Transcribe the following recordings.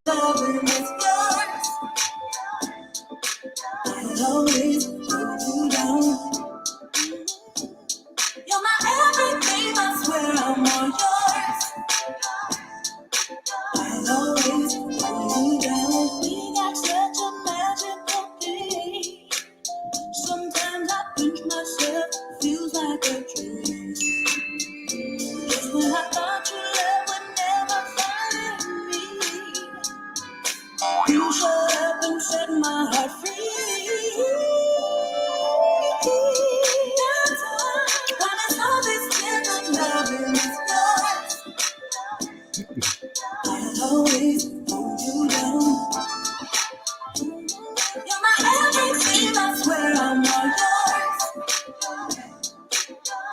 Loving is yours. I'll always hold you down. You're my everything, I swear I'm all yours. I'll always hold you down. We got such a magical thing. Sometimes I pinch myself, feels like a dream. Just when I thought your love would never find me, you showed up and set my heart free. That's why promise all this tender loving is yours. I'll always hold you down. You're my everything, I swear I'm all yours.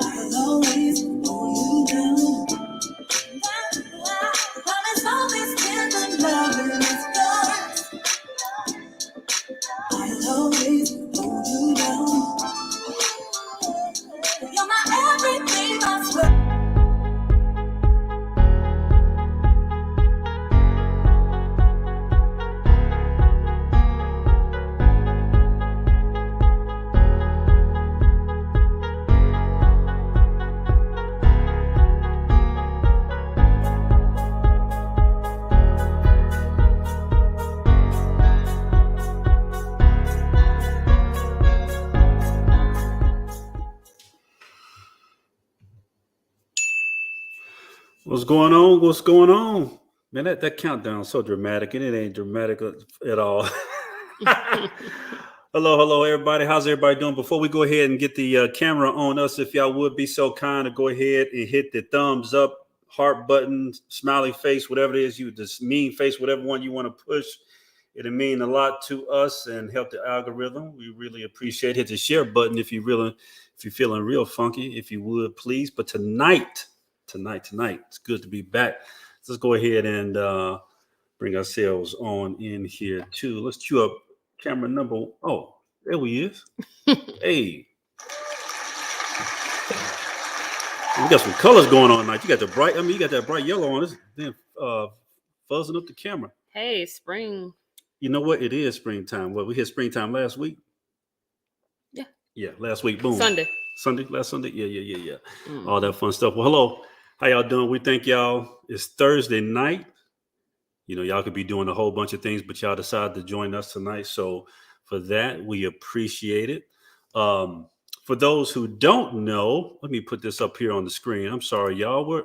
I'll always hold you down. That's why promise all this tender loving is yours. I'll always hold you down. You're my everything, I swear. What's going on? What's going on? Man, that countdown is so dramatic, and it ain't dramatic at all. Hello, everybody. How's everybody doing? Before we go ahead and get the camera on us, if y'all would be so kind to go ahead and hit the thumbs up, heart button, smiley face, whatever it is, this mean face, whatever one you want to push. It'll mean a lot to us and help the algorithm. We really appreciate it. Hit the share button if you're feeling real funky, if you would, please. But tonight, it's good to be back. Let's go ahead and bring ourselves on in here too. Let's cue up camera number. Oh, there we is. Hey, we got some colors going on tonight. You got that bright yellow on. This then fuzzing up the camera. Hey, spring. You know what? It is springtime. Well, we hit springtime last week. Yeah, last week. Boom. Last Sunday. Yeah. All that fun stuff. Well, hello. How y'all doing? We thank y'all. It's Thursday night. You know, y'all could be doing a whole bunch of things, but y'all decided to join us tonight. So for that, we appreciate it. For those who don't know, let me put this up here on the screen. I'm sorry, y'all.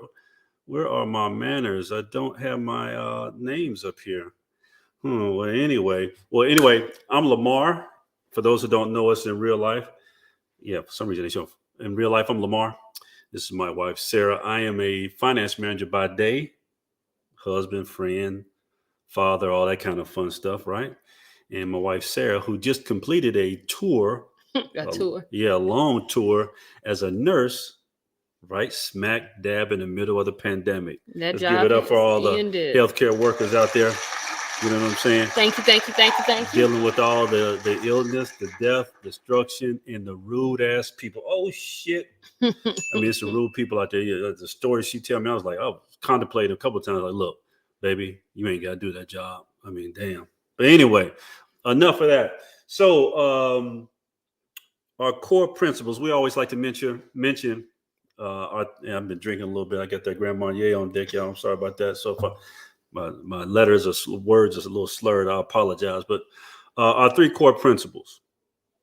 Where are my manners? I don't have my names up here. Well, anyway, I'm Lamar. For those who don't know us in real life, yeah, for some reason they show in real life, I'm Lamar. This is my wife, Sarah. I am a finance manager by day, husband, friend, father, all that kind of fun stuff, right? And my wife, Sarah, who just completed a tour. A long tour as a nurse, right? Smack dab in the middle of the pandemic. Let's give it up for all the healthcare workers out there. You know what I'm saying? Thank you. Dealing with all the illness, the death, destruction, and the rude ass people. Oh shit! I mean, it's the rude people out there. Yeah, the story she tell me, I was like, I was contemplating a couple of times. Like, look, baby, you ain't got to do that job. I mean, damn. But anyway, enough of that. So, our core principles. We always like to mention. I've been drinking a little bit. I got that Grand Marnier on deck, y'all. I'm sorry about that. So far. My letters or words is a little slurred. I apologize. But our three core principles.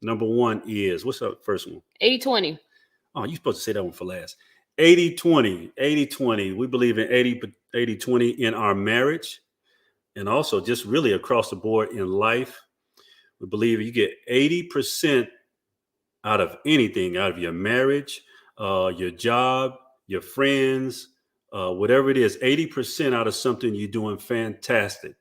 Number one is, what's the first one? 80-20. Oh, you're supposed to say that one for last. 80-20. 80-20. We believe in 80-20 in our marriage and also just really across the board in life. We believe you get 80% out of anything, out of your marriage, your job, your friends, whatever it is, 80% out of something you're doing fantastic.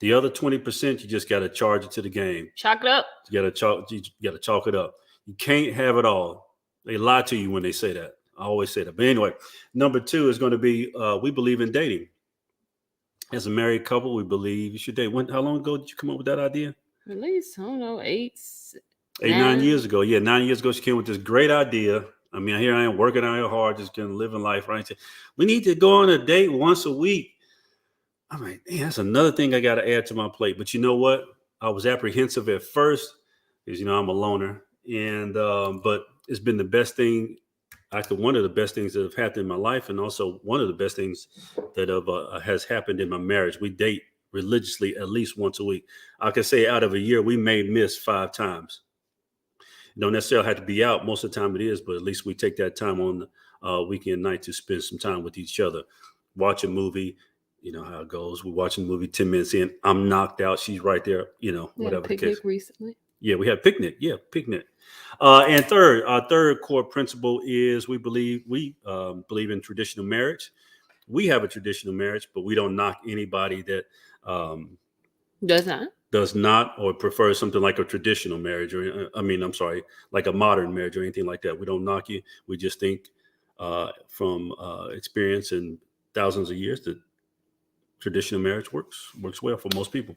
The other 20%, you just got to charge it to the game. Chalk it up. You got to chalk it up. You can't have it all. They lie to you when they say that. I always say that. But anyway, number two is going to be, we believe in dating. As a married couple, we believe you should date. How long ago did you come up with that idea? At least, I don't know, 9 years ago. Yeah, 9 years ago, she came with this great idea. I mean, here I am working out here hard, just living life, right? We need to go on a date once a week. I'm like, that's another thing I got to add to my plate. But you know what? I was apprehensive at first because, I'm a loner. And, but it's been the best thing, actually, one of the best things that have happened in my life. And also one of the best things that has happened in my marriage. We date religiously at least once a week. I can say out of a year, we may miss 5 times. You don't necessarily have to be out. Most of the time it is, but at least we take that time on weekend night to spend some time with each other. Watch a movie. You know how it goes. We're watching a movie 10 minutes in. I'm knocked out. She's right there, whatever the case. Recently. Yeah, we had a picnic. Yeah, picnic. And our third core principle is we believe in traditional marriage. We have a traditional marriage, but we don't knock anybody that does not or prefers something like a traditional marriage, or like a modern marriage or anything like that. We don't knock you. We just think from experience and thousands of years that traditional marriage works well for most people.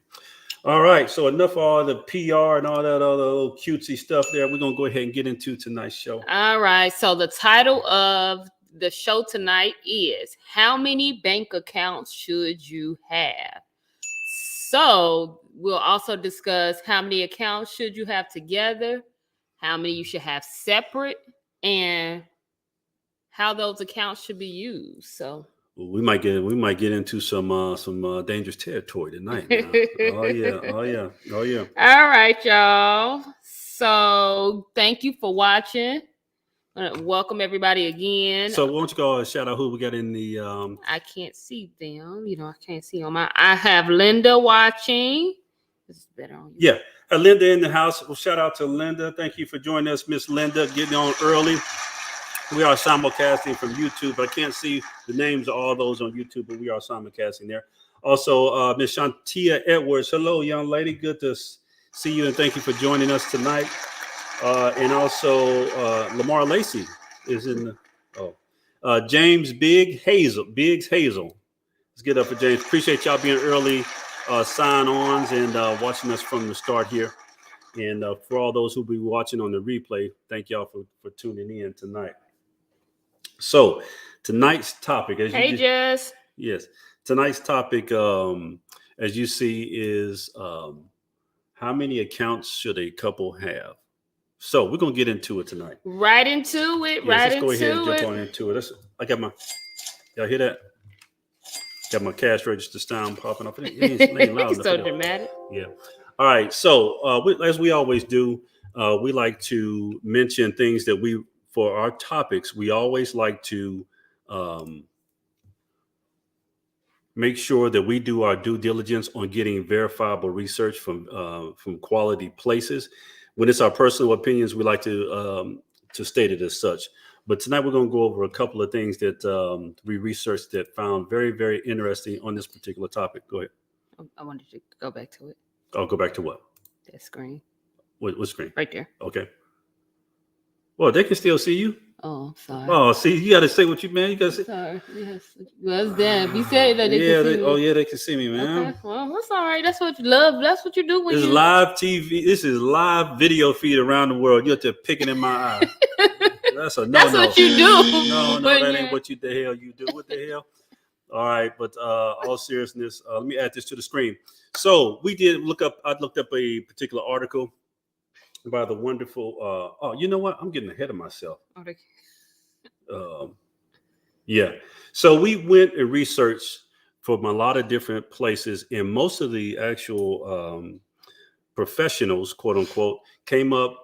All right, so enough of all the PR and all that other little cutesy stuff there. We're going to go ahead and get into tonight's show. All right, so the title of the show tonight is How Many Bank Accounts Should You Have? So we'll also discuss how many accounts should you have together, how many you should have separate, and how those accounts should be used. So we might get into some dangerous territory tonight. Oh yeah. All right, y'all. So thank you for watching. Welcome everybody again. So why don't you go shout out who we got in the I can't see them. I can't see on my. I have Linda watching. This is better on you. Yeah, Linda in the house. Well, shout out to Linda. Thank you for joining us, Miss Linda. Getting on early. We are simulcasting from YouTube, but I can't see the names of all those on YouTube, but we are simulcasting there. Also, Miss Shantia Edwards. Hello, young lady. Good to see you, and thank you for joining us tonight. And also, Lamar Lacey is in the. James Biggs Hazel. Let's get up for James. Appreciate y'all being early sign-ons and watching us from the start here. And for all those who'll be watching on the replay, thank y'all for tuning in tonight. So tonight's topic, Jess. Yes, tonight's topic, as you see, is how many accounts should a couple have? So we're gonna get into it tonight. Right into it. Yes, let's go ahead and jump on into it. I got y'all hear that? Got my cash register sound popping up. It ain't loud enough. So dramatic. Yeah. All right. So as we always do, we like to mention things that for our topics, we always like to make sure that we do our due diligence on getting verifiable research from quality places. When it's our personal opinions, we like to state it as such. But tonight we're going to go over a couple of things that we researched that found very, very interesting on this particular topic. Go ahead. I wanted to go back to it. I'll go back to what? That screen. What screen? Right there. Okay. Well, they can still see you. Oh, sorry. Oh, see, you got to say what you, man. You got to say. Sorry. Yes. Well, it's them. You said that they can see me. Oh, yeah, they can see me, man. Okay. Well, that's all right. That's what you love. That's what you do when this is live TV. This is live video feed around the world. You're just picking in my eye. That's a no. That's what you do. No, that ain't what the hell you do. What the hell? All right, but all seriousness, let me add this to the screen. So I looked up a particular article by the wonderful. You know what? I'm getting ahead of myself. Yeah. So we went and researched from a lot of different places, and most of the actual professionals, quote unquote, came up.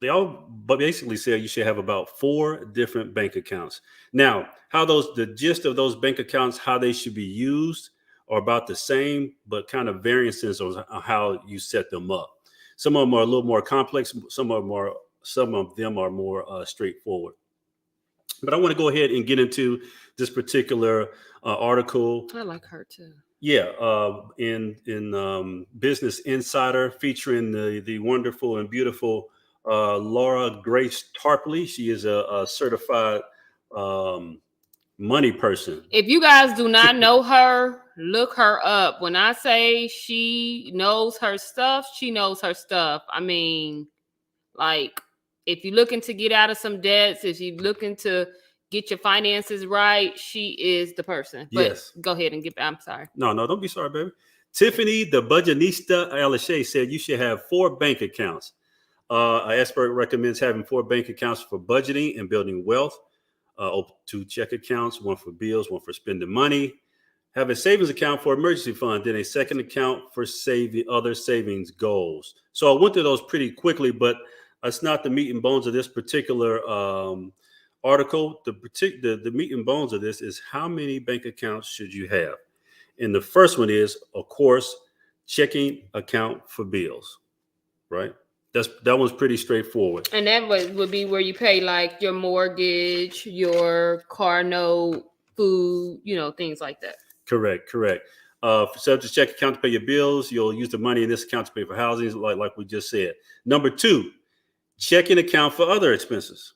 They all basically said you should have about 4 different bank accounts. Now, the gist of those bank accounts, how they should be used, are about the same, but kind of variances on how you set them up. Some of them are a little more complex. Some of them are more straightforward. But I want to go ahead and get into this particular article. I like her too. Yeah, in Business Insider, featuring the wonderful and beautiful Laura Grace Tarpley. She is a certified money person. If you guys do not know her, look her up. When I say she knows her stuff, she knows her stuff. I mean, like, if you're looking to get out of some debts, if you're looking to get your finances right, she is the person. But yes. Go ahead and I'm sorry. No, don't be sorry, baby. Tiffany, the budgetista Alashay, said you should have 4 bank accounts. An expert recommends having 4 bank accounts for budgeting and building wealth. 2 check accounts, 1 for bills, 1 for spending money. Have a savings account for emergency fund, then a second account for saving other savings goals. So I went through those pretty quickly, but that's not the meat and bones of this particular article. The meat and bones of this is how many bank accounts should you have? And the first one is, of course, checking account for bills, right? That one's pretty straightforward. And that would be where you pay like your mortgage, your car note, food, things like that. Correct. Set up the check account to pay your bills. You'll use the money in this account to pay for housing, like we just said. Number 2, checking account for other expenses.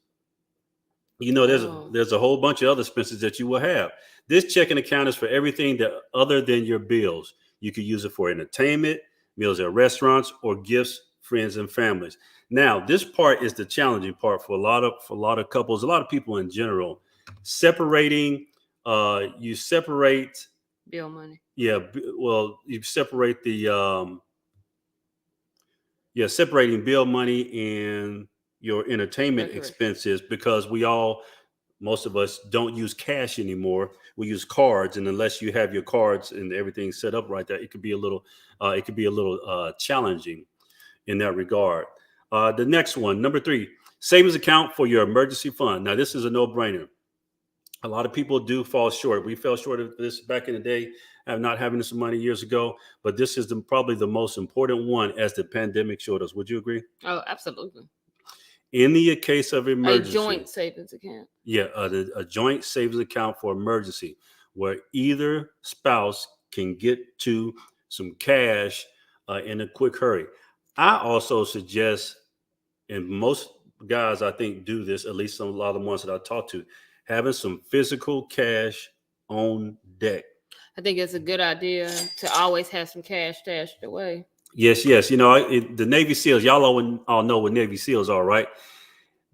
There's a whole bunch of other expenses that you will have. This checking account is for everything that other than your bills. You could use it for entertainment, meals at restaurants, or gifts, friends, and families. Now, this part is the challenging part for a lot of couples, a lot of people in general. Separating, you separate bill money. Yeah, well, you separate the separating bill money and your entertainment expenses, because most of us don't use cash anymore. We use cards, and unless you have your cards and everything set up right there, it could be a little challenging in that regard. The next one, number 3, savings account for your emergency fund. Now, this is a no-brainer. A lot of people do fall short. We fell short of this back in the day, not having this money years ago, but this is probably the most important one as the pandemic showed us. Would you agree? Oh, absolutely. In the case of emergency. A joint savings account. Yeah, a joint savings account for emergency, where either spouse can get to some cash in a quick hurry. I also suggest, and most guys I think do this, at least a lot of the ones that I talk to, having some physical cash on deck. I think it's a good idea to always have some cash stashed away. Yes. The Navy SEALs, y'all all know what Navy SEALs are, right?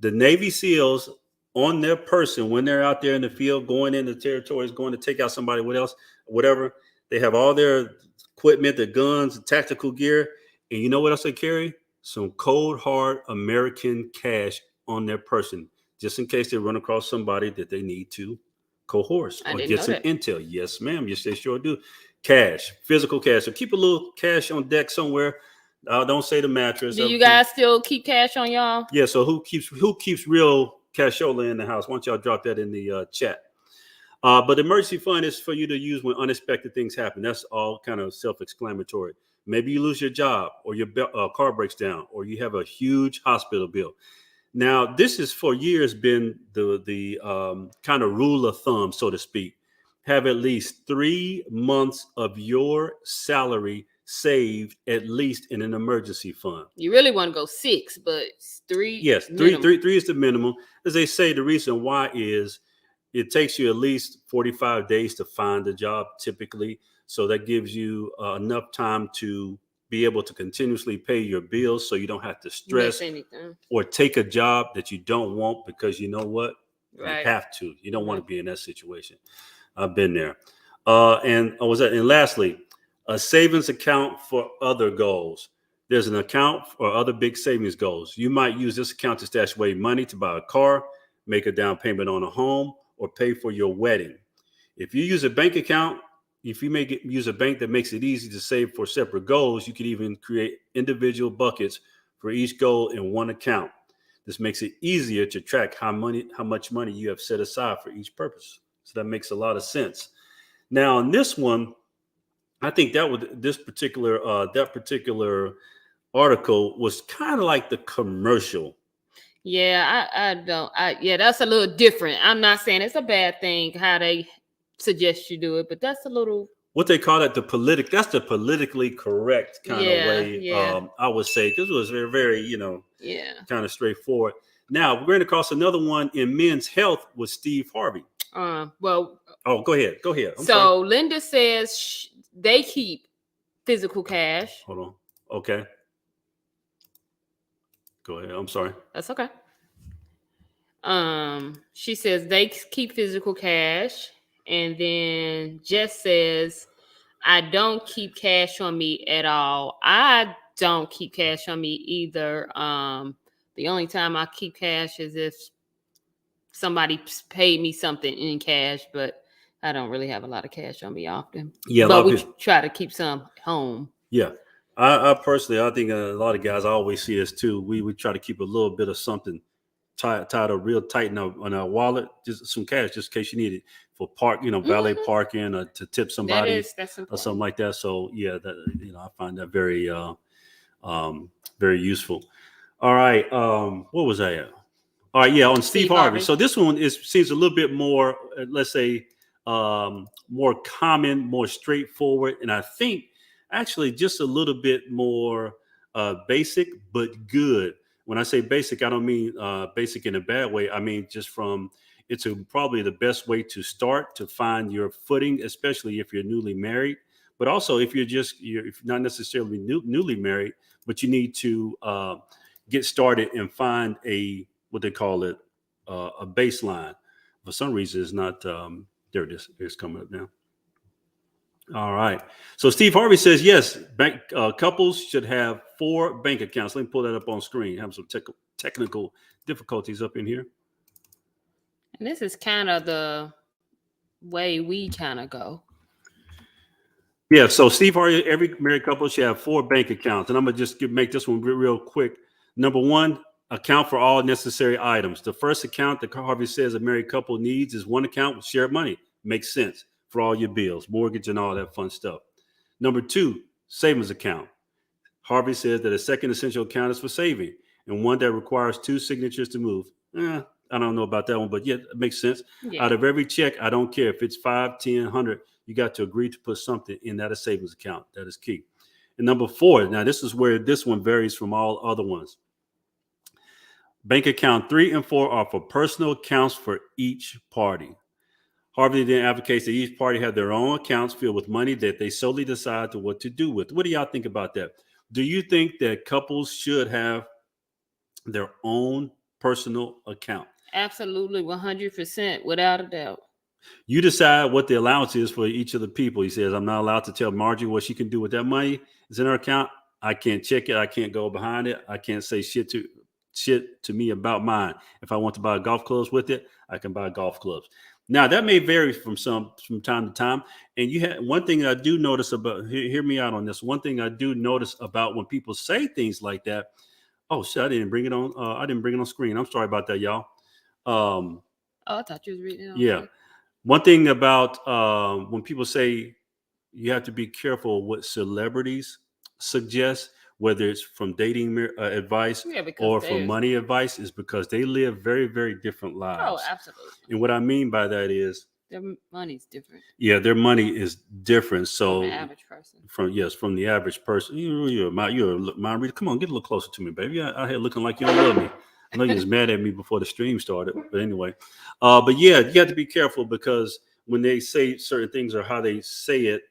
The Navy SEALs on their person, when they're out there in the field, going into territories, going to take out somebody, whatever, they have all their equipment, the guns, the tactical gear. And you know what else they carry? Some cold, hard American cash on their person, just in case they run across somebody that they need to coerce or get some intel. Yes, ma'am. Yes, they sure do. Cash, physical cash. So keep a little cash on deck somewhere. Don't say the mattress. Do you guys still keep cash on y'all? Yeah. So who keeps real cashola in the house? Why don't y'all drop that in the chat? But the emergency fund is for you to use when unexpected things happen. That's all kind of self-explanatory. Maybe you lose your job, or your car breaks down, or you have a huge hospital bill. Now, this has for years been the kind of rule of thumb, so to speak. Have at least 3 months of your salary saved, at least in an emergency fund. You really want to go 6, but 3. Yes, three is the minimum. As they say, the reason why is it takes you at least 45 days to find a job, typically. So that gives you enough time to be able to continuously pay your bills, so you don't have to stress or take a job that you don't want, because you know what? Right. You have to. You don't want to be in that situation. I've been there. And lastly, a savings account for other goals. There's an account for other big savings goals. You might use this account to stash away money to buy a car, make a down payment on a home, or pay for your wedding. If you use a bank account, if you use a bank that makes it easy to save for separate goals, you could even create individual buckets for each goal in one account. This makes it easier to track how much money you have set aside for each purpose. So that makes a lot of sense. Now, on this one, I think that particular article was kind of like the commercial. Yeah, that's a little different. I'm not saying it's a bad thing how they suggest you do it, but that's a little, what they call it, that's the politically correct kind of way. Yeah. I would say, because it was very, very, kind of straightforward. Now we're going to cross another one in men's health with Steve Harvey. Go ahead. I'm sorry. Linda says they keep physical cash. Hold on. Okay. Go ahead. I'm sorry. That's okay. She says they keep physical cash, and then Jess says, I don't keep cash on me at all. I don't keep cash on me either. The only time I keep cash is if somebody paid me something in cash, but I don't really have a lot of cash on me often. Yeah, but we try to keep some home. Yeah. I personally, I think a lot of guys, I always see this too. We try to keep a little bit of something tied up real tight in our wallet, just some cash, just in case you need it for valet parking or to tip somebody or something like that. So yeah, that I find that very very useful. All right, what was I at? All right, yeah, on Steve Harvey. So this one seems a little bit more, let's say, more common, more straightforward, and I think actually just a little bit more basic, but good. When I say basic, I don't mean basic in a bad way. I mean just it's probably the best way to start to find your footing, especially if you're newly married, but also if you're not necessarily newly married, but you need to get started and find what they call it, a baseline. For some reason, it's not. There it is. It's coming up now. All right. So Steve Harvey says yes. Couples should have 4 bank accounts. Let me pull that up on screen. Have some technical difficulties up in here. And this is kind of the way we kind of go. Yeah. So Steve Harvey, every married couple should have 4 bank accounts, and I'm gonna just make this one real quick. Number 1. Account for all necessary items. The first account that Harvey says a married couple needs is one account with shared money. Makes sense for all your bills, mortgage, and all that fun stuff. Number 2, savings account. Harvey says that a second essential account is for saving, and one that requires 2 signatures to move. I don't know about that one, but yeah, it makes sense. Yeah. Out of every check, I don't care if it's 5, 10, 100, you got to agree to put something in that savings account. That is key. And number 4, now this is where this one varies from all other ones. Bank account 3 and 4 are for personal accounts for each party. Harvey then advocates that each party have their own accounts filled with money that they solely decide what to do with. What do y'all think about that? Do you think that couples should have their own personal account? Absolutely, 100%, without a doubt. You decide what the allowance is for each of the people. He says, I'm not allowed to tell Margie what she can do with that money. It's in her account. I can't check it. I can't go behind it. I can't say shit to me about mine. If I want to buy golf clubs with it, I can buy golf clubs. Now that may vary from time to time. And you had one thing I do notice about, hear me out on this. One thing I do notice about when people say things like that. Oh shit, I didn't bring it on screen. I'm sorry about that, y'all. I thought you was reading it on screen. One thing about when people say you have to be careful what celebrities suggest, whether it's from dating advice or from money advice, is because they live very, very different lives. Oh, absolutely. And what I mean by that is their money's different. Yeah, their money is different. So from the average person. From the average person. You're a mind reader. Come on, get a little closer to me, baby. You're out here looking like you don't love me. I know you was mad at me before the stream started, but anyway. But yeah, you have to be careful because when they say certain things or how they say it,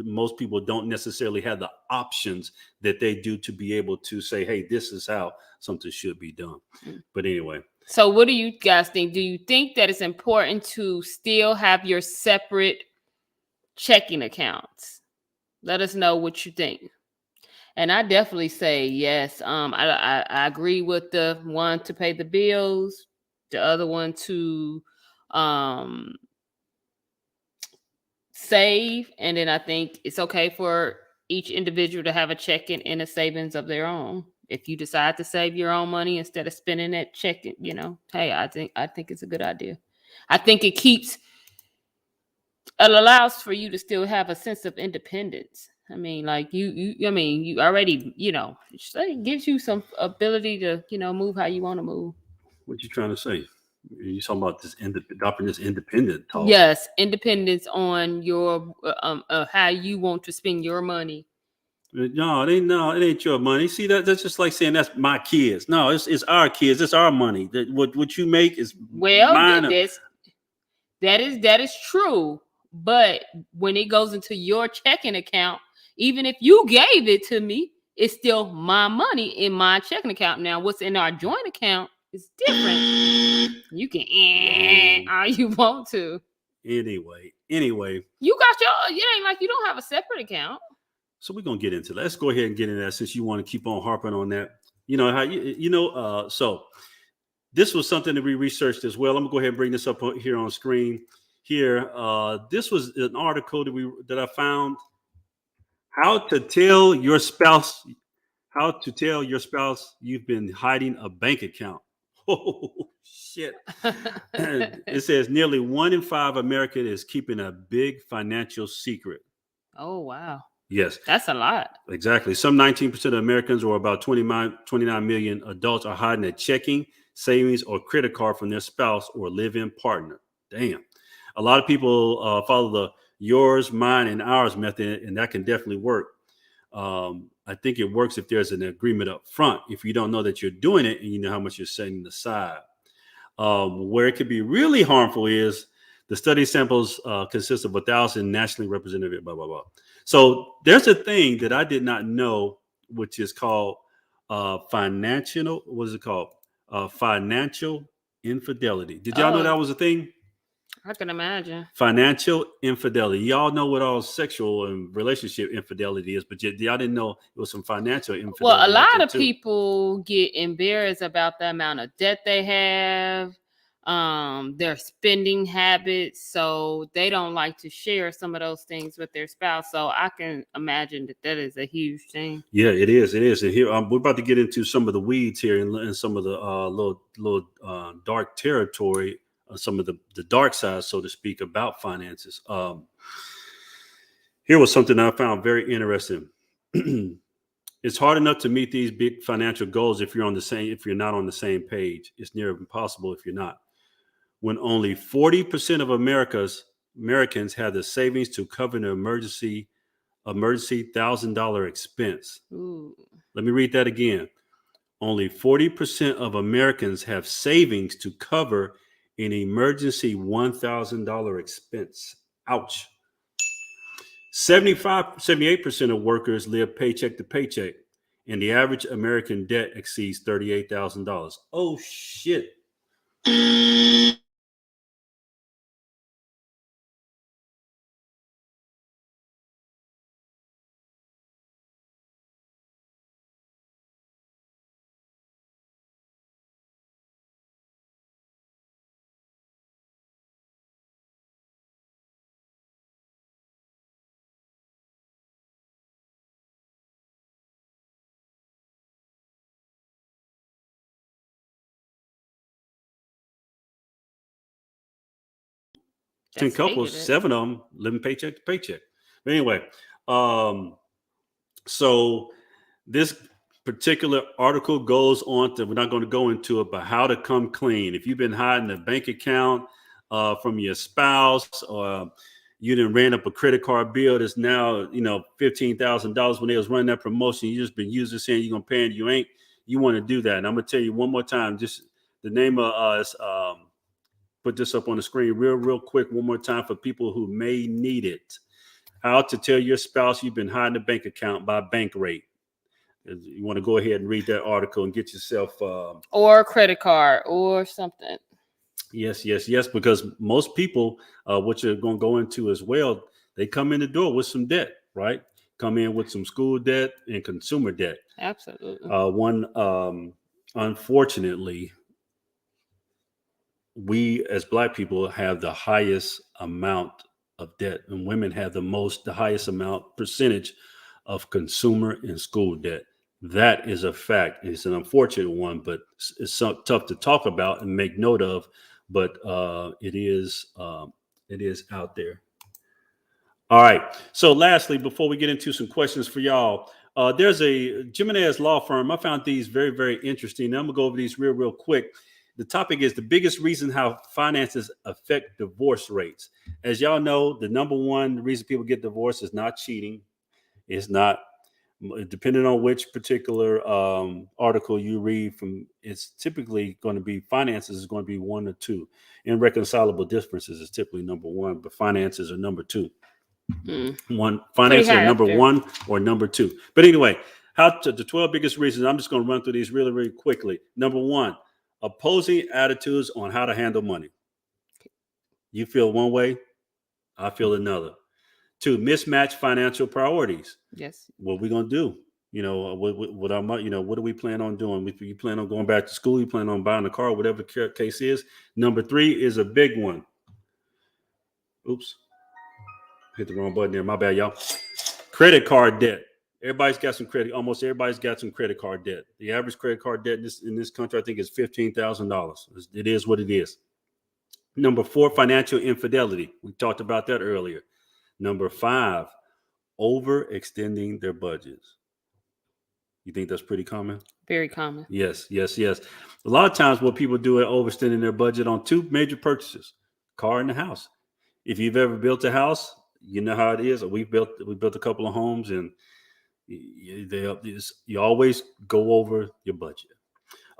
most people don't necessarily have the options that they do to be able to say, hey, this is how something should be done. But anyway. So what do you guys think? Do you think that it's important to still have your separate checking accounts? Let us know what you think. And I definitely say yes. I agree with the one to pay the bills, the other one to save, and then I think it's okay for each individual to have a checking and a savings of their own. If you decide to save your own money instead of spending that checking, hey, I think it's a good idea. I think it allows for you to still have a sense of independence. I mean, like you already, it gives you some ability to, move how you want to move. What you trying to say? You talking about this independent talk? Yes, independence on your how you want to spend your money. No, it ain't your money. See, that's just like saying that's my kids. No, it's our kids. It's our money. What you make is mine. That is true. But when it goes into your checking account, even if you gave it to me, it's still my money in my checking account. Now, what's in our joint account It's different. You can all you want to. Anyway, you got your. It ain't like you don't have a separate account. So we're gonna get into that. Let's go ahead and get into that since you want to keep on harping on that. You know how so this was something that we researched as well. I'm gonna go ahead and bring this up here on screen. Here, this was an article that I found. How to tell your spouse you've been hiding a bank account. Oh shit! It says nearly 1 in 5 Americans is keeping a big financial secret. Oh wow! Yes, that's a lot. Exactly. Some 19% of Americans, or about 29 million adults, are hiding a checking, savings, or credit card from their spouse or live-in partner. Damn. A lot of people follow the yours, mine, and ours method, and that can definitely work. I think it works if there's an agreement up front. If you don't know that you're doing it and you know how much you're setting aside. Where it could be really harmful is the study samples consist of 1,000 nationally representative, blah, blah, blah. So there's a thing that I did not know, which is called financial. What is it called? Financial infidelity. Did y'all know that was a thing? I can imagine. Financial infidelity. Y'all know what all sexual and relationship infidelity is, but y'all didn't know it was some financial infidelity. Well, a lot of people get embarrassed about the amount of debt they have, their spending habits, so they don't like to share some of those things with their spouse. So I can imagine that is a huge thing. Yeah, it is. And here we're about to get into some of the weeds here and some of the little dark territory, some of the dark side, so to speak, about finances. Here was something I found very interesting. It's hard enough to meet these big financial goals if you're not on the same page. It's near impossible if you're not. When only 40% of Americans have the savings to cover an emergency $1,000 expense. Ooh. Let me read that again. Only 40% of Americans have savings to cover an emergency $1,000 expense. Ouch. 78% of workers live paycheck to paycheck, and the average American debt exceeds $38,000. Oh shit. Ten couples, 7 of them living paycheck to paycheck. But anyway, so this particular article goes on to, we're not going to go into it, but how to come clean. If you've been hiding a bank account from your spouse, or you didn't ran up a credit card bill that's now, $15,000 when they was running that promotion, you just been using saying you're going to pay and you ain't, you want to do that. And I'm going to tell you one more time, just the name of us, put this up on the screen real quick one more time for people who may need it. How to tell your spouse you've been hiding a bank account by Bankrate. You want to go ahead and read that article and get yourself or a credit card or something. Yes, because most people, what you're going to go into as well, they come in the door with some debt, right? Come in with some school debt and consumer debt. Absolutely. Unfortunately, we as Black people have the highest amount of debt, and women have the highest percentage of consumer and school debt. That is a fact. It's an unfortunate one, but it's so tough to talk about and make note of. But it is out there. All right. So lastly, before we get into some questions for y'all, there's a Jimenez law firm. I found these very, very interesting. I'm gonna go over these real quick. The topic is the biggest reason how finances affect divorce rates. As y'all know, the number one reason people get divorced is not cheating. It's not, depending on which particular article you read from, it's typically going to be finances is going to be 1 or 2. Irreconcilable differences is typically number 1, but finances are number 2. Finances are number 1 or number 2. But anyway, the 12 biggest reasons, I'm just going to run through these really, really quickly. Number 1, opposing attitudes on how to handle money. You feel one way, I feel another. 2, mismatched financial priorities. Yes. What we gonna do? What do we plan on doing? You plan on going back to school? You plan on buying a car? Whatever the case is. Number 3 is a big one. Oops, hit the wrong button there. My bad, y'all. Credit card debt. Everybody's got some credit. Almost everybody's got some credit card debt. The average credit card debt in this country, I think, is $15,000. It is what it is. Number 4, financial infidelity. We talked about that earlier. Number 5, overextending their budgets. You think that's pretty common? Very common. Yes. A lot of times what people do is overextending their budget on 2 major purchases, car and the house. If you've ever built a house, you know how it is. We built a couple of homes, and you always go over your budget.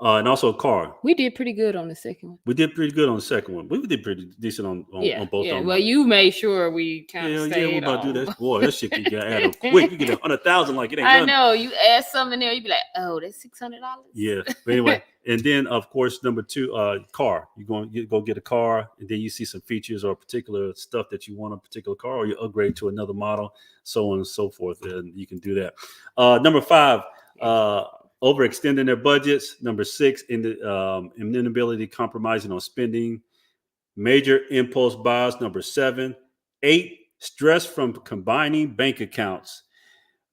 And also a car. We did pretty good on the second one. We did pretty good on the second one. We did pretty decent on both of them. Well, you made sure we kind of stayed. Yeah, we're about to do that. Boy, that shit can get added quick. You get 100,000 like it ain't nothing. I know. You add something there, you be like, oh, that's $600. Yeah. But anyway, and then of course number 2, car. You go get a car, and then you see some features or particular stuff that you want on a particular car, or you upgrade to another model, so on and so forth, and you can do that. Number 5. Overextending their budgets. Number 6, inability compromising on spending. Major impulse buys. Number 7. 8, stress from combining bank accounts.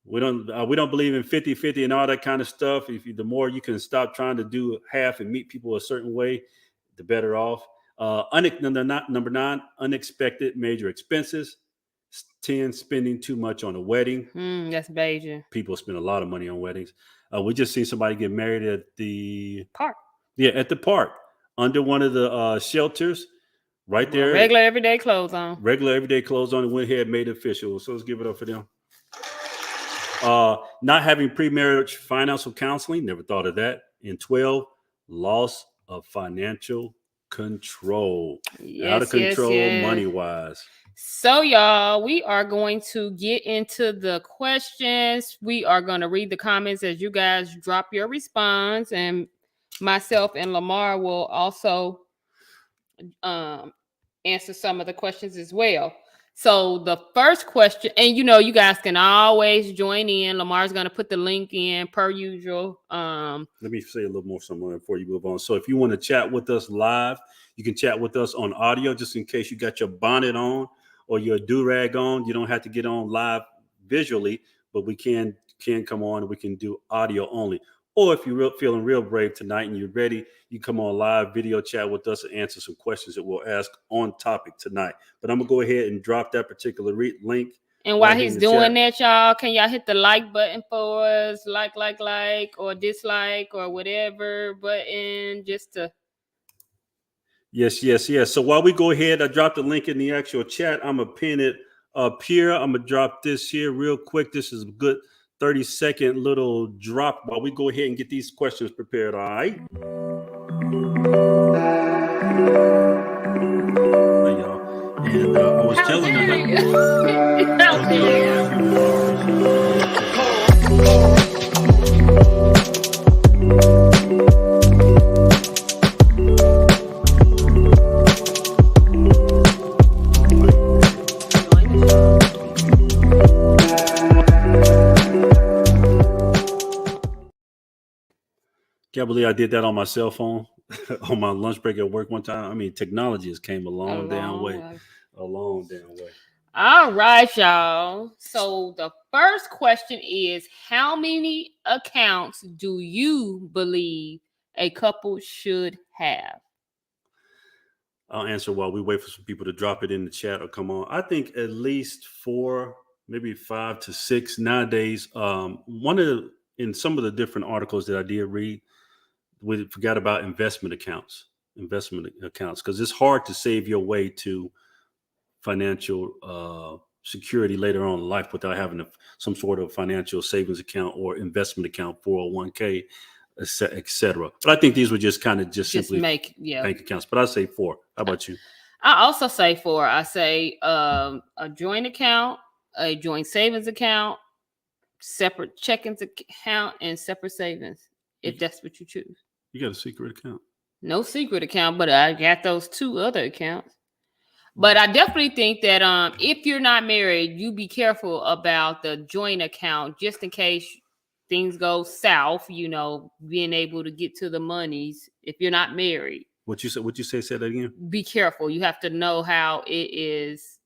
We don't believe in 50-50 and all that kind of stuff. The more you can stop trying to do half and meet people a certain way, the better off. Number 9, unexpected major expenses. 10, spending too much on a wedding. That's major. People spend a lot of money on weddings. We just seen somebody get married at the park. Yeah, at the park, under one of the shelters, right there. Regular everyday clothes on. And went ahead and made it official. So let's give it up for them. Not having pre-marriage financial counseling. Never thought of that. And 12, loss of financial control. Out of control money-wise. So, y'all, we are going to get into the questions. We are going to read the comments as you guys drop your response, and myself and Lamar will also answer some of the questions as well. So the first question, and you guys can always join in. Lamar's going to put the link in per usual. Let me say a little more something before you move on. So if you want to chat with us live, you can chat with us on audio, just in case you got your bonnet on or your do-rag on. You don't have to get on live visually, but we can come on and we can do audio only. Or if you're feeling real brave tonight and you're ready, you come on live video chat with us and answer some questions that we'll ask on topic tonight. But I'm going to go ahead and drop that particular link. And while he's doing that, y'all, can y'all hit the like button for us? Like, or dislike, or whatever button, just to... Yes. So while we go ahead, I dropped the link in the actual chat. I'm going to pin it up here. I'm going to drop this here real quick. This is a good 30-second little drop while we go ahead and get these questions prepared. All right. Hey, y'all. And I was telling Can't believe I did that on my cell phone on my lunch break at work one time. I mean, technology has came a long damn way. All right, y'all. So the first question is, how many accounts do you believe a couple should have? I'll answer while we wait for some people to drop it in the chat or come on. I think at least 4, maybe 5 to 6 nowadays. In some of the different articles that I did read, we forgot about investment accounts because it's hard to save your way to financial security later on in life without having some sort of financial savings account or investment account, 401k, etc. But I think these were just simply bank accounts. But I say 4. How about you? I also say 4. I say a joint account, a joint savings account, separate checkings account, and separate savings, if that's what you choose. You got a secret account? No secret account, but I got those 2 other accounts. But I definitely think that if you're not married, you be careful about the joint account just in case things go south, being able to get to the monies if you're not married. What you say? Say that again. Be careful. You have to know how it is.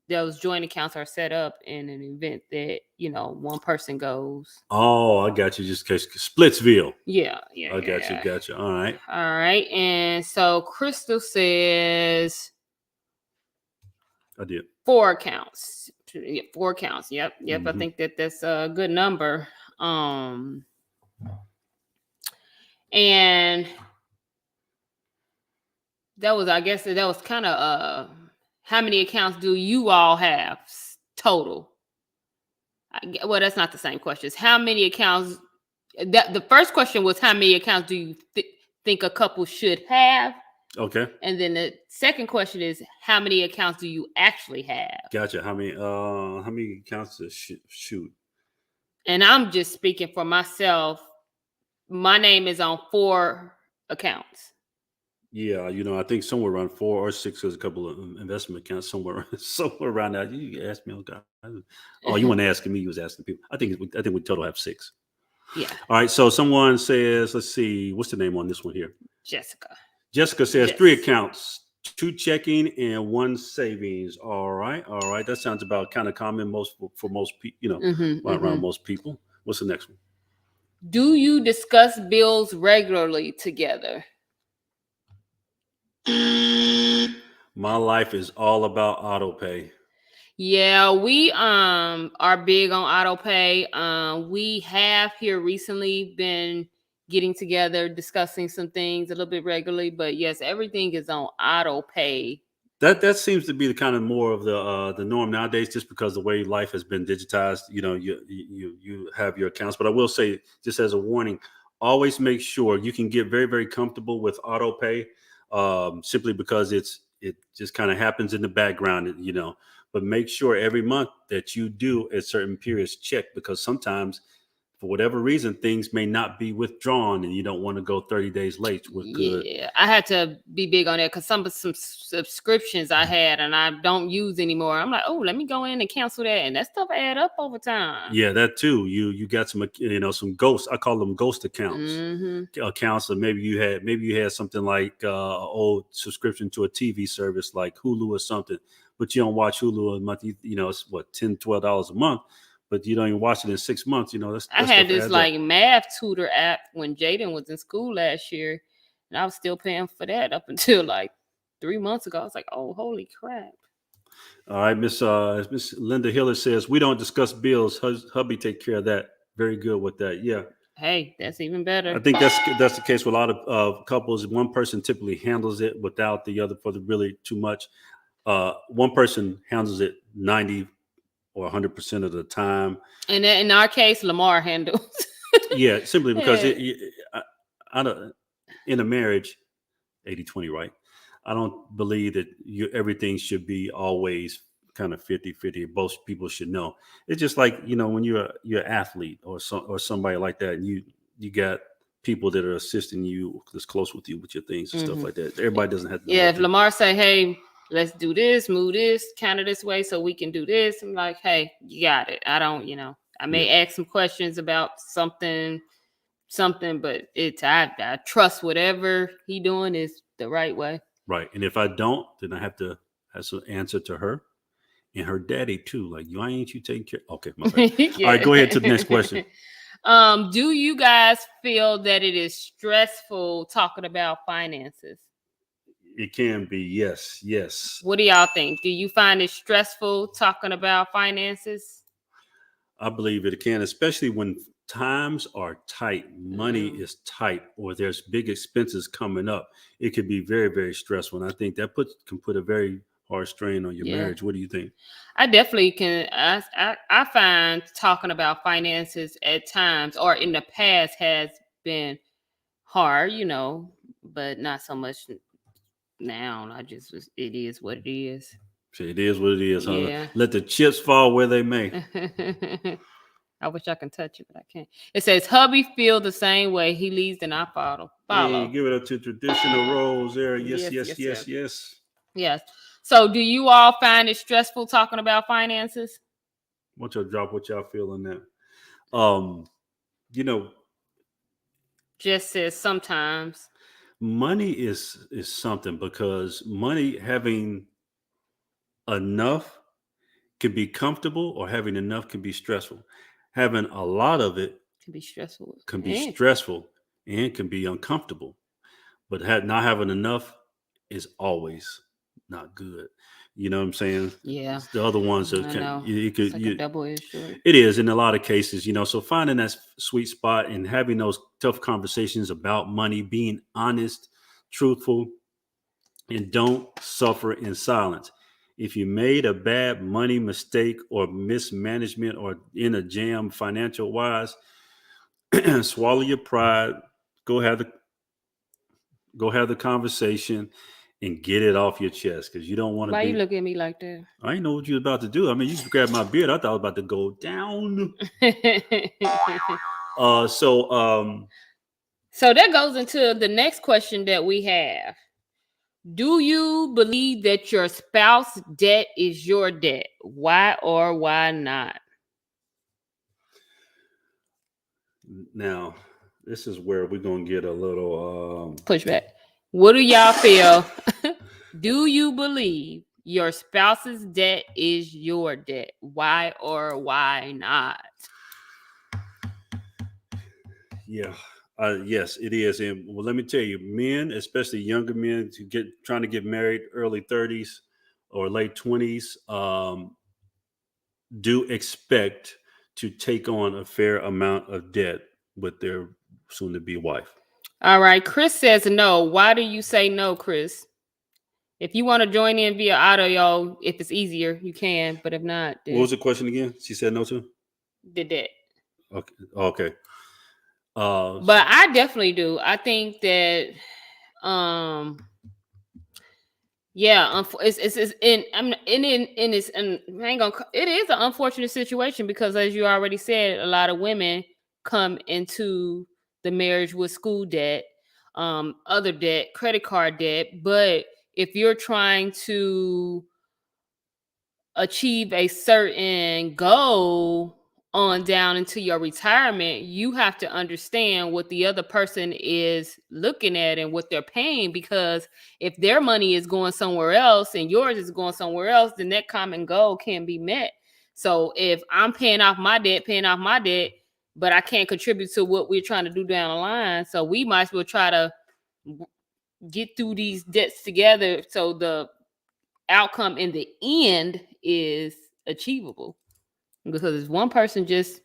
Those joint accounts are set up in an event that, one person goes. Oh, I got you. Just in case Splitsville. Yeah. I got you. Gotcha. All right. And so Crystal says I did 4 accounts. 4 accounts. Yep. Mm-hmm. I think that's a good number. And that was kind of how many accounts do you all have total? Well, that's not the same question. It's how many accounts? The first question was how many accounts do you think a couple should have? Okay. And then the second question is how many accounts do you actually have? Gotcha. How many accounts to shoot? And I'm just speaking for myself. My name is on 4 accounts. Yeah, I think somewhere around 4 or 6. There's a couple of investment accounts somewhere around that. You asked me, oh, you weren't asking me. You was asking people. I think we total have 6. Yeah. All right. So someone says, let's see, what's the name on this one here? Jessica. Jessica says 3 accounts, 2 checking and 1 savings. All right. That sounds about kind of common for most people. Around most people. What's the next one? Do you discuss bills regularly together? My life is all about auto pay. Yeah, we are big on auto pay. We have here recently been getting together, discussing some things a little bit regularly, but yes, everything is on auto pay. That seems to be the kind of more of the norm nowadays, just because the way life has been digitized. You have your accounts, but I will say, just as a warning, always make sure you can get very, very comfortable with auto pay, simply because it just kind of happens in the background, But make sure every month that you do at certain periods check, because sometimes, for whatever reason, things may not be withdrawn and you don't want to go 30 days late. We're good. Yeah, I had to be big on that because some subscriptions I had and I don't use anymore. I'm like, oh, let me go in and cancel that. And that stuff add up over time. Yeah, that too. You got some, some ghosts. I call them ghost accounts. Accounts that maybe you had something like old subscription to a TV service like Hulu or something, but you don't watch Hulu a month. It's what, $10, $12 a month. But you don't even watch it in 6 months. I had this math tutor app when Jaden was in school last year, and I was still paying for that up until like 3 months ago. I was like, oh, holy crap. All right, Miss Linda Hiller says, we don't discuss bills. Hubby take care of that. Very good with that. Yeah. Hey, that's even better. I think that's the case with a lot of couples. One person typically handles it without the other for the really too much. One person handles it 90 or 100% of the time. And in our case, Lamar handles. Yeah, simply because in a marriage, 80-20, right? I don't believe that everything should be always kind of 50-50. Both people should know. It's just like, when you're an athlete or somebody like that, and you got people that are assisting you that's close with you with your things and stuff like that. Everybody doesn't have to know. Yeah, if Lamar say, hey, let's do this, move this, kind of this way so we can do this. I'm like, hey, you got it. I don't, I may ask some questions about something, but I trust whatever he doing is the right way. Right. And if I don't, then I have to have some answer to her and her daddy too. Like, why ain't you taking care? Okay, my bad. All right, go ahead to the next question. Do you guys feel that it is stressful talking about finances? It can be, yes. What do y'all think? Do you find it stressful talking about finances? I believe it can, especially when times are tight, money is tight, or there's big expenses coming up. It could be very, very stressful. And I think that can put a very hard strain on your marriage. What do you think? I definitely can. I find talking about finances at times or in the past has been hard, but not so much now. It is what it is. It is what it is, huh? Yeah. Let the chips fall where they may. I wish I can touch it, but I can't. It says, hubby feel the same way. He leads and I follow. Hey, give it up to traditional roles there. Yes. Yes. So do you all find it stressful talking about finances? Want y'all drop what y'all feel on that? Just says sometimes. Money is something, because money, having enough can be comfortable, or having enough can be stressful. Having a lot of it can be stressful. And can be uncomfortable. But not having enough is always not good. You know what I'm saying? Yeah. The other ones are it's like a double-edged sword. It is in a lot of cases, so finding that sweet spot and having those tough conversations about money, being honest, truthful, and don't suffer in silence. If you made a bad money mistake or mismanagement or in a jam financial wise, swallow your pride, go have the conversation and get it off your chest, because you don't want to Why you look at me like that? I didn't know what you were about to do. I mean, you grabbed my beard. I thought I was about to go down. So that goes into the next question that we have. Do you believe that your spouse's debt is your debt? Why or why not? Now, this is where we're going to get a little pushback. What do y'all feel? Do you believe your spouse's debt is your debt? Why or why not? Yeah. Yes, it is. And well, let me tell you, men, especially younger men, trying to get married early 30s or late 20s, do expect to take on a fair amount of debt with their soon-to-be wife. All right. Chris says no. Why do you say no, Chris? If you want to join in via audio, if it's easier, you can. But if not, then... What was the question again? She said no to? The debt. Okay. But I definitely do. I think that, it is an unfortunate situation, because as you already said, a lot of women come into the marriage with school debt, other debt, credit card debt. But if you're trying to achieve a certain goal on down into your retirement, you have to understand what the other person is looking at and what they're paying, because if their money is going somewhere else and yours is going somewhere else, then that common goal can't be met. So if I'm paying off my debt, but I can't contribute to what we're trying to do down the line, so we might as well try to get through these debts together, so the outcome in the end is achievable. Because if one person just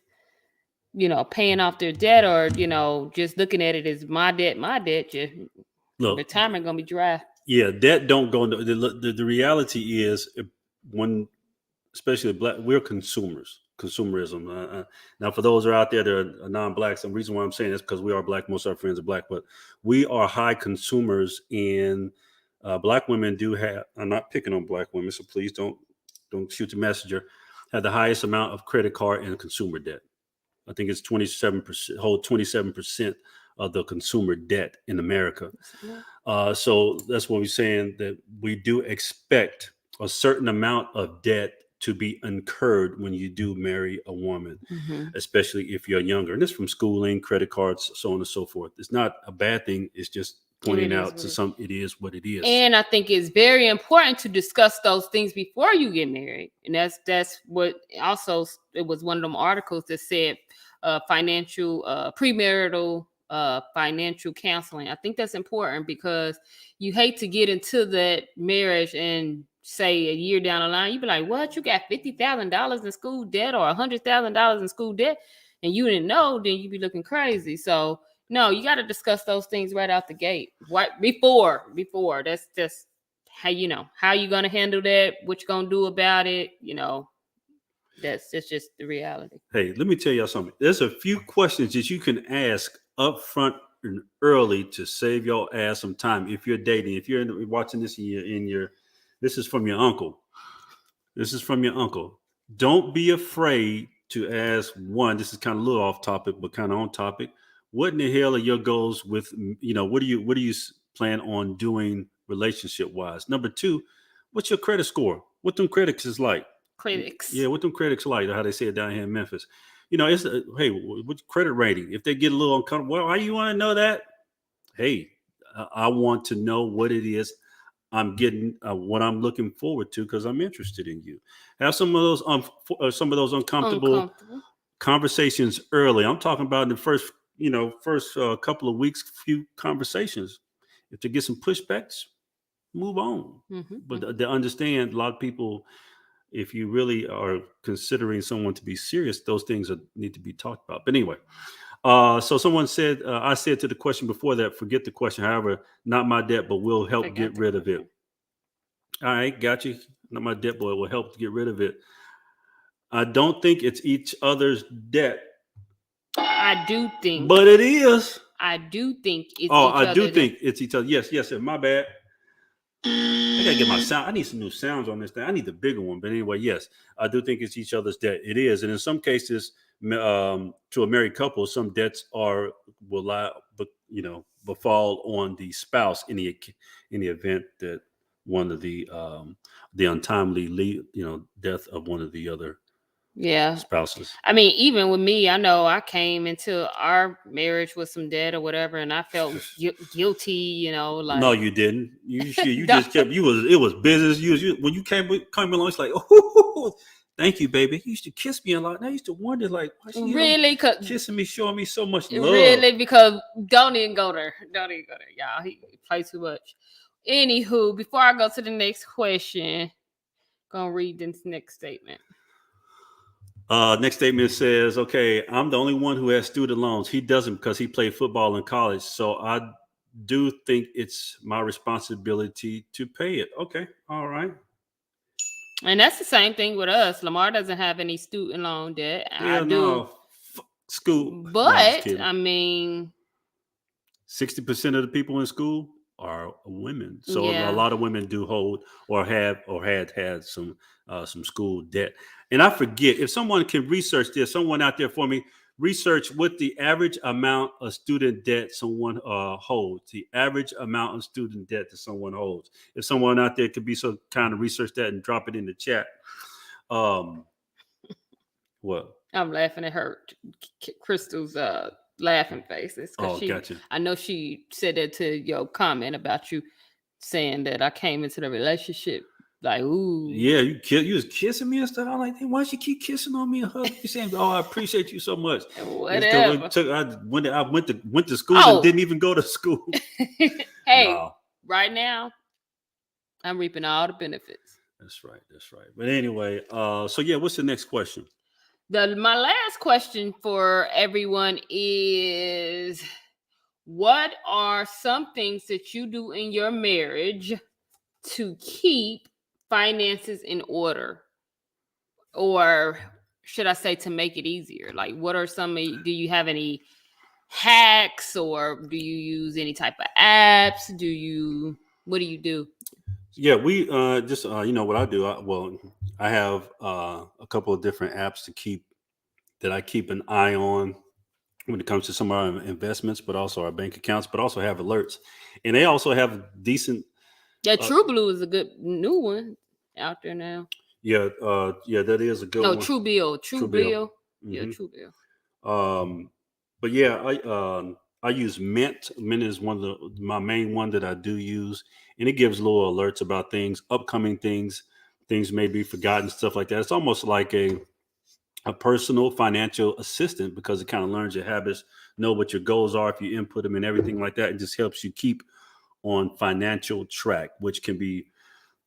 paying off their debt, or just looking at it as my debt, just retirement gonna be dry. Yeah, debt don't go into the reality is, when especially black, we're consumerism. Now, for those who are out there that are non-blacks, the reason why I'm saying this, because we are black, most of our friends are black, but we are high consumers, and black women do have, I'm not picking on black women, so please don't shoot the messenger, have the highest amount of credit card and consumer debt. I think it's 27%, hold 27% of the consumer debt in America. So that's what we're saying, that we do expect a certain amount of debt to be incurred when you do marry a woman, especially if you're younger. And this from schooling, credit cards, so on and so forth. It's not a bad thing. It's just pointing out to some, it is what it is. And I think it's very important to discuss those things before you get married. And that's what also, it was one of them articles that said financial, premarital financial counseling. I think that's important, because you hate to get into that marriage and say a year down the line, you be like, what? You got $50,000 in school debt or $100,000 in school debt, and you didn't know, then you be looking crazy. So no, you got to discuss those things right out the gate. Right before. That's just how how you gonna handle that, what you gonna do about it. That's just the reality. Hey, let me tell y'all something. There's a few questions that you can ask up front and early to save your ass some time. If you're dating, if you're watching this in your, this is from your uncle. Don't be afraid to ask one. This is kind of a little off topic, but kind of on topic. What in the hell are your goals with? What do you plan on doing relationship wise? Number two, what's your credit score? What them critics is like? Critics. Yeah, what them critics like? Or how they say it down here in Memphis. It's hey, what's credit rating? If they get a little uncomfortable, well, why you want to know that? Hey, I want to know what it is I'm getting, what I'm looking forward to, because I'm interested in you. Have some of those uncomfortable conversations early. I'm talking about in the first couple of weeks, few conversations. If they get some pushbacks, move on. But to understand, a lot of people, if you really are considering someone to be serious, those things need to be talked about. But anyway, so someone said, I said to the question before that, forget the question. However, not my debt, but will help get rid of it. All right, got you. Not my debt, but it will help to get rid of it. I don't think it's each other's debt. I do think. But it is. I do think it's I do think it's each other. Yes, sir. My bad. I gotta get my sound. I need some new sounds on this thing. I need the bigger one. But anyway, yes, I do think it's each other's debt. It is, and in some cases, to a married couple, some debts befall on the spouse in the event that one of the untimely death of one of the other spouses. I mean, even with me, I know I came into our marriage with some debt or whatever, and I felt guilty, like. No, you didn't. You just kept. It was business. When you came along, it's like, oh, thank you, baby. You used to kiss me a lot. And I used to wonder, like, why she really kissing me, showing me so much love. Really, because don't even go there, y'all. He plays too much. Anywho, before I go to the next question, gonna read this next statement. Next statement says, okay, I'm the only one who has student loans. He doesn't, because he played football in college. So I do think it's my responsibility to pay it. Okay. All right. And that's the same thing with us. Lamar doesn't have any student loan debt. Yeah, I do. School. But I mean, 60% of the people in school are women. So a lot of women do hold or had some school debt. And I forget, if someone can research this, someone out there for me, research what the average amount of student debt someone holds. The average amount of student debt that someone holds. If someone out there could be so kind of research that and drop it in the chat. What? I'm laughing at her, Crystal's laughing faces. Gotcha. I know she said that to your comment about you saying that I came into the relationship like, ooh. Yeah, you was kissing me and stuff. I'm like, why she keep kissing on me and hugging me, saying, "Oh, I appreciate you so much." Whatever. I went to school and didn't even go to school. Hey, right now, I'm reaping all the benefits. That's right. But anyway, so yeah, what's the next question? My last question for everyone is, what are some things that you do in your marriage to keep finances in order? Or should I say to make it easier? Like, what are do you have any hacks, or do you use any type of apps? What do you do? Yeah, we just what I do. I have a couple of different apps that I keep an eye on when it comes to some of our investments, but also our bank accounts, but also have alerts, and they also have decent. Yeah, True Blue is a good new one out there now. Yeah, that is a good one. No, True Bill. Mm-hmm. Yeah, True Bill. But yeah, I use Mint. Mint is my main one that I do use, and it gives little alerts about things, upcoming things may be forgotten, stuff like that. It's almost like a personal financial assistant, because it kind of learns your habits, know what your goals are if you input them and everything like that. It just helps you keep on financial track, which can be,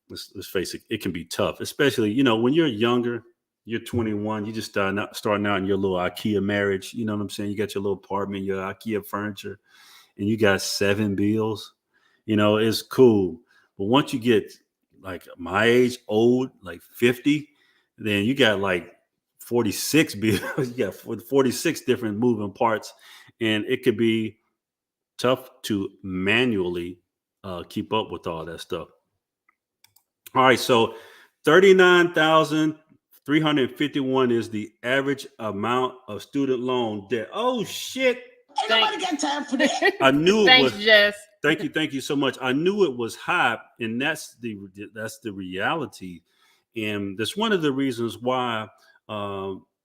let's face it, it can be tough, especially, when you're younger, you're 21, you just starting out in your little IKEA marriage. You know what I'm saying? You got your little apartment, your IKEA furniture, and you got 7 bills. It's cool. But once you get like my age, old, like 50, then you got like 46 bills. You got 46 different moving parts, and it could be tough to manually keep up with all that stuff. All right, so $39,300 $351 is the average amount of student loan debt. Oh shit! Ain't nobody got time for that. I knew it was. Jess. Thank you so much. I knew it was high, and that's the reality, and that's one of the reasons why.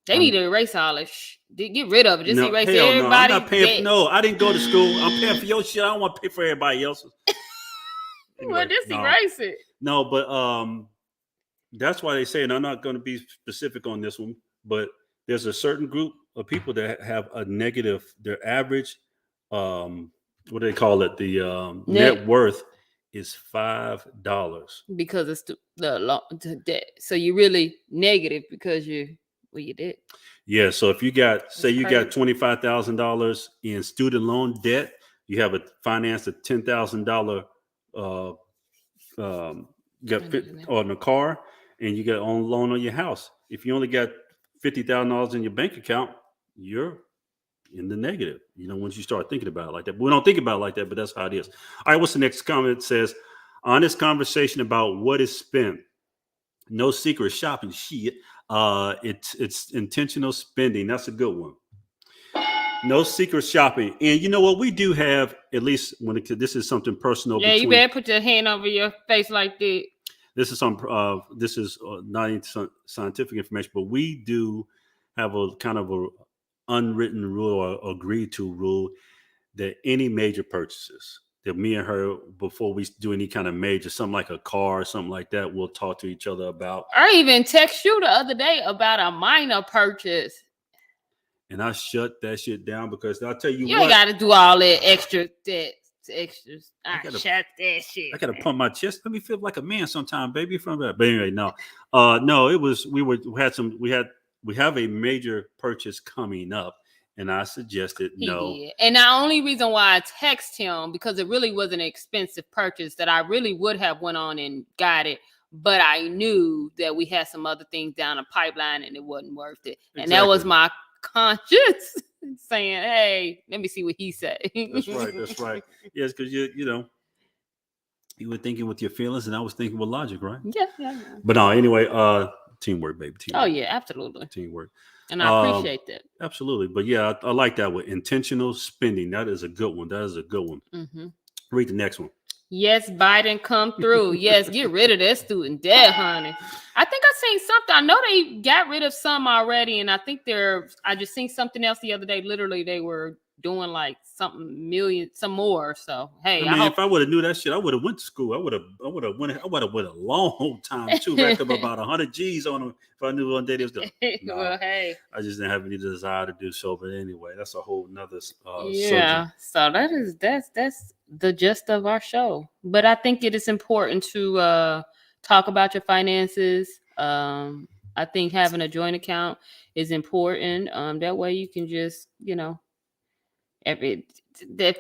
They need to erase all this. Get rid of it. Just erase everybody. No, I'm not paying. No, I didn't go to school. I'm paying for your shit. I don't want to pay for everybody else's. Anyway, well, just erase it. No, but that's why they say, and I'm not going to be specific on this one, but there's a certain group of people that have a negative. Their average, what do they call it? The net worth is $5 because it's the debt. So you're really negative because you did. Yeah. So if you got, say, you got $25,000 in student loan debt, you have a finance a $10,000 on the car, and you got on loan on your house. If you only got $50,000 in your bank account, you're in the negative. Once you start thinking about it like that. But we don't think about it like that, but that's how it is. All right, what's the next comment? It says, honest conversation about what is spent. No secret shopping shit. It's intentional spending. That's a good one. No secret shopping. And you know what? We do have, at least when this is something personal. Yeah, you better put your hand over your face like that. This is this is not any scientific information, but we do have a kind of a unwritten rule or agreed to rule that any major purchases that me and her, before we do any kind of major, something like a car or something like that, we'll talk to each other about. I even text you the other day about a minor purchase. And I shut that shit down because I'll tell you what. You got to do all that extras. I shut that shit. I got to pump my chest. Let me feel like a man sometime, baby. From that. But anyway, no. It was, we have a major purchase coming up. And I suggested no. Did. And the only reason why I text him, because it really was an expensive purchase that I really would have went on and got it. But I knew that we had some other things down the pipeline and it wasn't worth it. Exactly. And that was my conscience saying, hey, let me see what he said. That's right. Yes, because you were thinking with your feelings and I was thinking with logic, right? Yeah. But no, anyway, teamwork, baby. Teamwork. Oh, yeah, absolutely. Teamwork. And I appreciate that. Absolutely. But yeah, I like that one. Intentional spending. That is a good one. Mm-hmm. Read the next one. Yes, Biden come through. Yes, get rid of that student debt, honey. I think I seen something. I know they got rid of some already. And I think I just seen something else the other day. Literally, they were doing like some more. So hey, if I would have knew that shit, I would have went to school. I would have went a long time too. Racked up about 100 G's on them if I knew one day they was going. No, well, hey, I just didn't have any desire to do so. But anyway, that's a whole nother yeah. subject. So that's the gist of our show. But I think it is important to talk about your finances. I think having a joint account is important. That way you can just that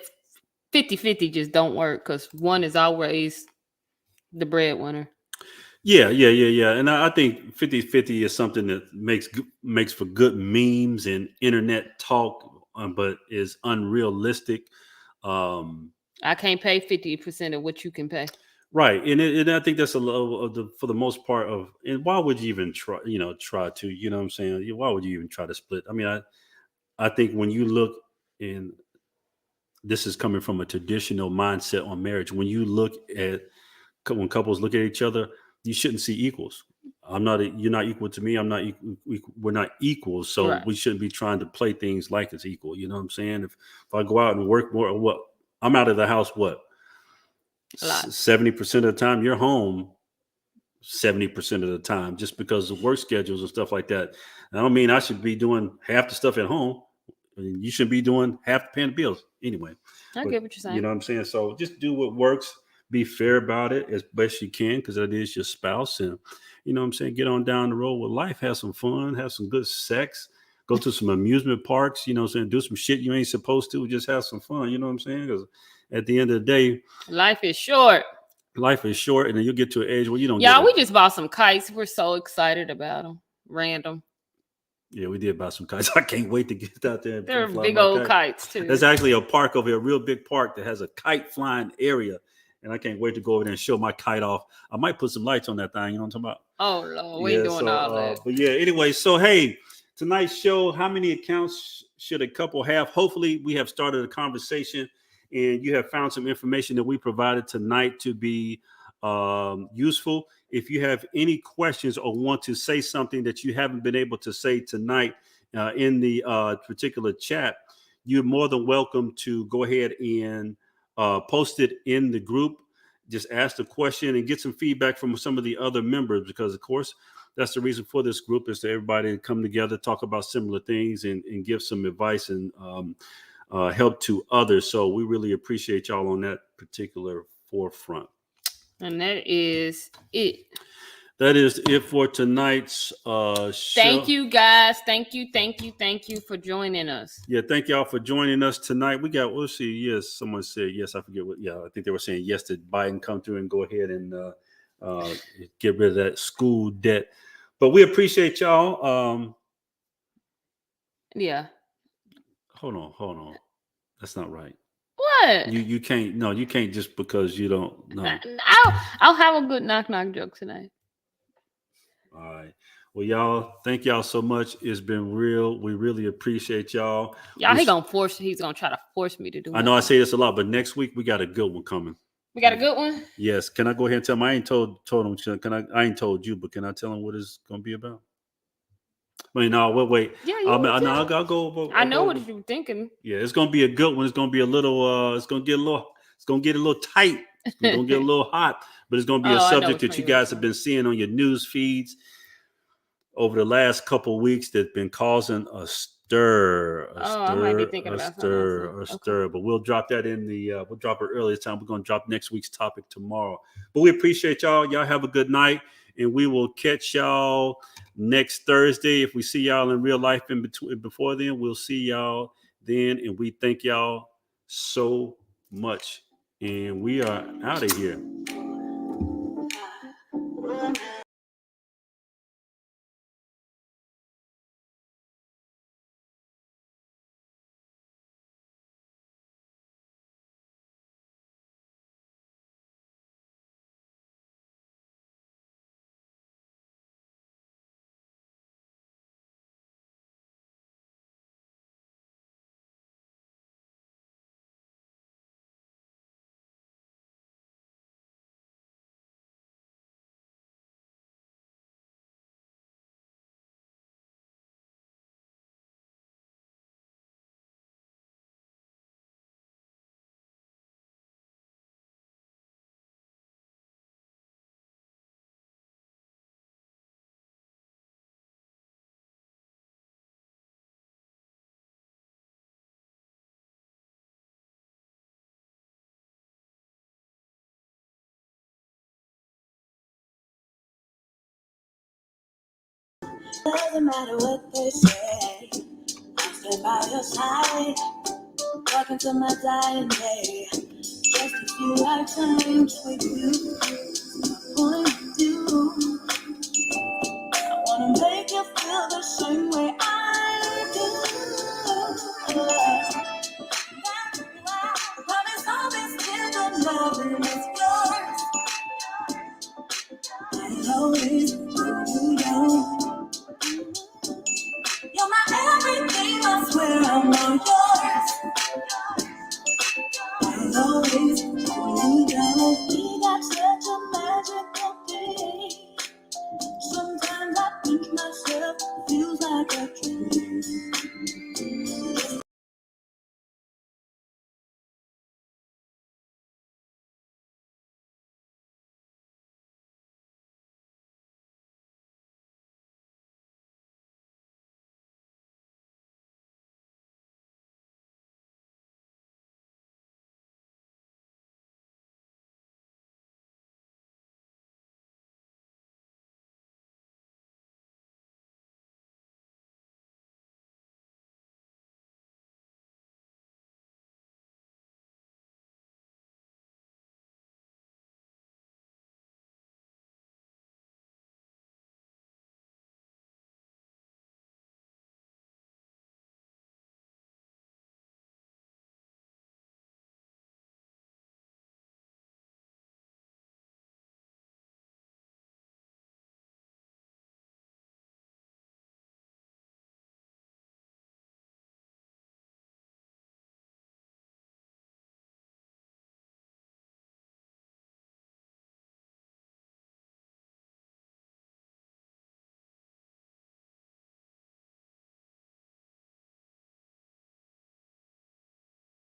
50-50 just don't work because one is always the breadwinner. Yeah. And I think 50-50 is something that makes for good memes and internet talk, but is unrealistic. I can't pay 50% of what you can pay. Right, and I think that's a little for the most part of. And why would you even try to? You know what I'm saying? Why would you even try to split? I mean, I think when you look. And this is coming from a traditional mindset on marriage. When couples look at each other, you shouldn't see equals. You're not equal to me. I'm not equal. We're not equals. So right. We shouldn't be trying to play things like it's equal. You know what I'm saying? If I go out and work more, I'm out of the house, 70% of the time, you're home 70% of the time, just because of work schedules and stuff like that. And I don't mean I should be doing half the stuff at home. You shouldn't be doing half paying the bills anyway. I get what you're saying. You know what I'm saying? So just do what works. Be fair about it as best you can, because that is your spouse. And you know what I'm saying? Get on down the road with life. Have some fun. Have some good sex. Go to some amusement parks. You know what I'm saying? Do some shit you ain't supposed to. Just have some fun. You know what I'm saying? Because at the end of the day, life is short. And then you'll get to an age where you don't. Yeah, we just bought some kites. We're so excited about them. Random. Yeah, we did buy some kites. I can't wait to get out there. They're big old kites too. There's actually a park over here, a real big park that has a kite flying area. and I can't wait to go over there and show my kite off. I might put some lights on that thing. You know what I'm talking about? Oh Lord, we ain't doing all that. But yeah, anyway, so hey, tonight's show, how many accounts should a couple have? Hopefully, we have started a conversation, and you have found some information that we provided tonight to be useful. If you have any questions or want to say something that you haven't been able to say tonight in the particular chat, you're more than welcome to go ahead and post it in the group. Just ask the question and get some feedback from some of the other members, because of course that's the reason for this group, is to everybody come together, talk about similar things, and give some advice and help to others. So we really appreciate y'all on that particular forefront. And that is it. That is it for tonight's show. Thank you, guys. Thank you for joining us. Yeah, thank y'all for joining us tonight. We'll see. Yes, someone said yes. I forget what. Yeah, I think they were saying yes to Biden come through and go ahead and get rid of that school debt. But we appreciate y'all. Yeah. Hold on. That's not right. What? You can't. No, you can't just because you don't know. I'll have a good knock joke tonight. All right. Well, y'all, thank y'all so much. It's been real. We really appreciate y'all. He's gonna try to force me to do it. I know I say this a lot, but next week we got a good one coming. We got a good one? Yes. Can I go ahead and tell him? I ain't told him. I ain't told you, but can I tell him what it's gonna be about? Wait, no, wait. Yeah, I'll go. I know what you were thinking. Yeah, it's gonna be a good one. It's gonna be a little. It's gonna get a little tight. It's gonna get a little hot, but it's gonna be a subject that you guys have been seeing on your news feeds over the last couple of weeks that's been causing a stir. I might be thinking about a stir. But we'll drop that in we'll drop it early this time. We're gonna drop next week's topic tomorrow. But we appreciate y'all. Y'all have a good night, and we will catch y'all next Thursday. If we see y'all in real life before then, we'll see y'all then. And we thank y'all so much. And we are out of here. Doesn't matter what they say, I'll stay by your side, talking to my dying day. Just a few lifetimes with you, my point of view.